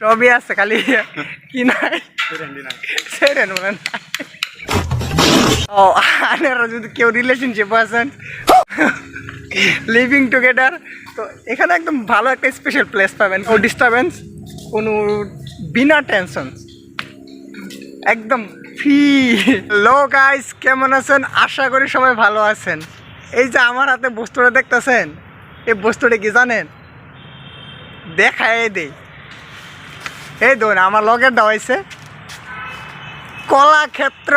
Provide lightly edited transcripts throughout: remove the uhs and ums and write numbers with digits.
সবই আছে, খালি কি নাই সেরেন বলেন। ও আপনারা যদি কেউ রিলেশনশিপ আছেন, লিভিং টুগেদার, তো এখানে একদম ভালো একটা স্পেশাল প্লেস পাবেন। কোনো ডিস্টারবেন্স, কোনো বিনা টেনশন, একদম ফ্রি। হ্যালো গাইস, কেমন আছেন? আশা করি সবাই ভালো আছেন। এই যে আমার হাতে বস্তুটা দেখতেছেন, এই বস্তুটা কি জানেন? দেখায় দেই, এই ধরুন আমার লগের দেওয়া হয়েছে কলাক্ষেত্র।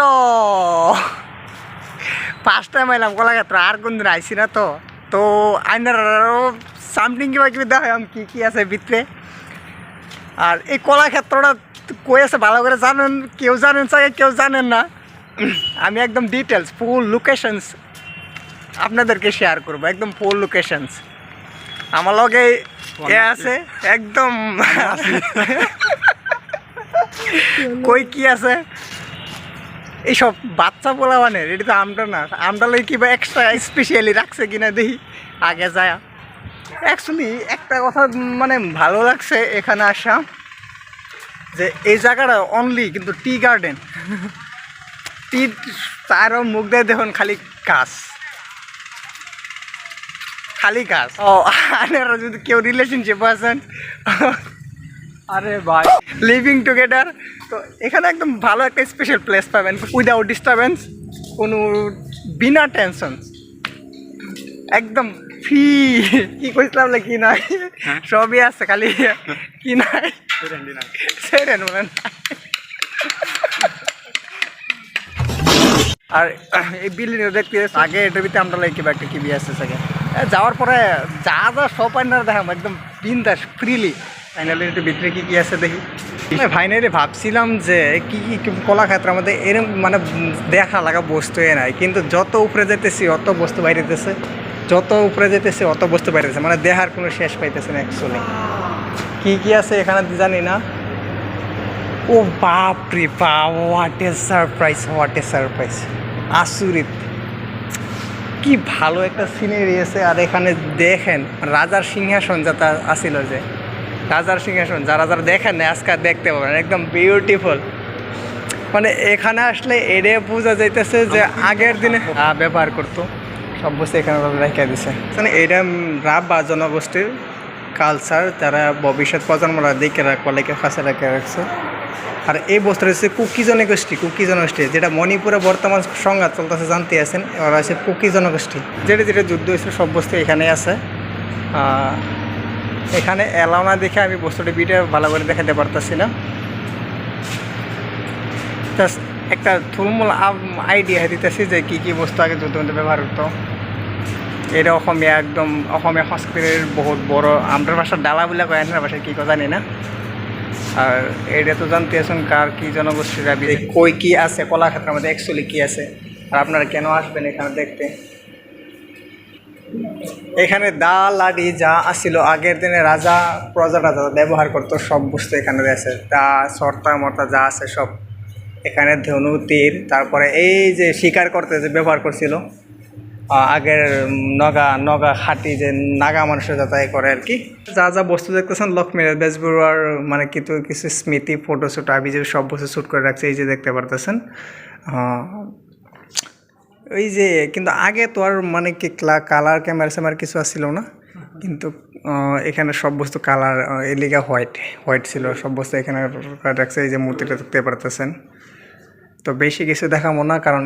ফার্স্ট টাইম এলাম কলাক্ষেত্র, আর কোনদিন আইসি না। তো আইনার সামথিং কিবা কিবি দেখা কি কি আছে ভিতরে। আর এই কলাক্ষেত্রটা কই আছে ভালো করে জানেন, কেউ জানেন চাই, কেউ জানেন না। আমি একদম ডিটেলস ফুল লোকেশনস আপনাদেরকে শেয়ার করবো, একদম ফুল লোকেশনস। আমার লগে এ আছে একদম কই কি আছে এইসব বাচ্চা পোলাবানের। এটা তো আমটা না, আমটা লাগে কিবা এক্সট্রা স্পেশালি রাখছে কিনা দেখি আগে যায়। অ্যাকচুয়ালি একটা কথা মানে ভালো লাগছে এখানে আসা, যে এই জায়গাটা অনলি কিন্তু টি গার্ডেন। টি তারও মুখ দিয়ে দেখুন খালি গাছ, খালি গাছ। ও আপনারা যদি কেউ রিলেশনশিপ আছেন, আরে ভাই, লিভিং টুগেদার, তো এখানে একদম ভালো একটা স্পেশাল প্লেস পাবেন, উইদাউট ডিস্টারবেন্স, কোনো বিনা টেনশন, একদম ফ্রি। কি কইছিলাম না কি নাই, সবই আছে, খালি কি নাই সেরেন বলেন। আর এই বিল্ডিং দেখতে আগে এটার ভিতরে আমরা লাগে কিবা একটা কিবি আছে থাকে। যাওয়ার পরে যা যা সব আইনারা দেখাম একদম বিন্দাস ফ্রিলি। ফাইনালি একটু ভিতরে কী কী আছে দেখি। ফাইনালি ভাবছিলাম যে কী কী কলাক্ষেত্রের মধ্যে এরকম মানে দেখা লাগা বস্তু নাই, কিন্তু যত উপরে যেতেছি অত বস্তু বাইরেতেছে, যত উপরে যেতেছি অত বস্তু বাইরেতেছে, মানে দেখার কোনো শেষ পাইতেছে না অ্যাকচুয়ালি। কী কী আছে এখানে জানি না। ও বাপ রে বাপ, what a surprise, what a surprise, আসুরিত। কি ভালো একটা সিনারি আছে। আর এখানে দেখেন রাজার সিংহাসন যেটা আসিল, যে রাজার সিংহাসন যারা যারা দেখেন না আজকে দেখতে পাবেন, একদম বিউটিফুল। মানে এখানে আসলে এড়ে বোঝা যাইতেছে যে আগের দিনে ব্যবহার করতো সব বস্তু এখানে রেখে দিছে। মানে এটা রাব বা জনগোষ্ঠীর কালচার, তারা ভবিষ্যৎ প্রজন্মরা দেখে রাখবা লেখে কাছে রেখে রাখছে। আর এই বস্তুটা হচ্ছে কুকি জনগোষ্ঠী, কুকি জনগোষ্ঠী যেটা মণিপুরে বর্তমান সংঘাত চলতেছে জানতে আছেন, ওরা হচ্ছে কুকি জনগোষ্ঠী। যেটা যেটা যুদ্ধ হয়েছে সব বস্তু এখানে আছে। এখানে এলাও না দেখে আমি বস্তুটা ভিডিও ভালো করে দেখাতে পারতেছি না, জাস্ট একটা থুলমূল আইডিয়া দিতেছি যে কী কী বস্তু আগে যুদ্ধ মধ্যে ব্যবহার হতো। এটা অসমীয়া, একদম অসমীয়া সংস্কৃতির বহুত বড়। আমরা ভাষার ডালা বলে কয়, আন্ধ্রা ভাষায় কী কথা জানি না। আর এটা তো জানতে আছেন কার কী জনগোষ্ঠীরা কই কী আছে কলাক্ষেত্রের মধ্যে অ্যাকচুয়ালি কী আছে, আর আপনারা কেন আসবেন এখানে দেখতে। এখানে দা লাডি যা আসছিল আগের দিনে রাজা প্রজারা যা ব্যবহার করতো সব বস্তু এখানে আছে। দা সর্তা মর্তা যা আছে সব এখানে, ধনু তীর, তারপরে এই যে শিকার করতে যে ব্যবহার করছিল আগের নগা নগা খাটি যে নাগা মানুষের যাতায়াত করে আর কি। যা যা বস্তু দেখতেছেন লক্ষ্মীর বেজবরুয়ার মানে কিছু স্মৃতি ফটো শ্যুট আবি যে সব বস্তু শ্যুট করে রাখছে, এই যে দেখতে পারতেছেন। ওই যে কিন্তু আগে তো আর মানে কি কালার ক্যামেরা কিছু আসছিল না, কিন্তু এখানে সব বস্তু কালার এলিগা হোয়াইট ছিল সব বস্তু এখানে রাখছে। এই যে মূর্তিটা দেখতে পারতেছেন। তো বেশি কিছু দেখাবো না, কারণ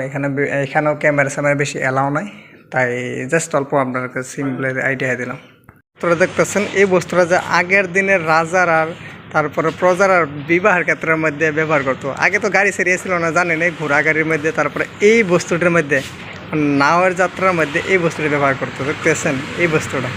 এখানেও ক্যামেরা বেশি এলাও নাই, তাই জাস্ট অল্প আপনাকে সিম্পল আইডিয়া দিলাম। তোরা দেখতেছেন এই বস্তুটা যে আগের দিনের রাজার আর তারপরে প্রজার আর বিবাহের ক্ষেত্রের মধ্যে ব্যবহার করতো। আগে তো গাড়ি ছিল না জানেন, এই ঘোড়া গাড়ির মধ্যে, তারপরে এই বস্তুটার মধ্যে নাওয়ের যাত্রার মধ্যে এই বস্তুটা ব্যবহার করতো। দেখতেছেন এই বস্তুটা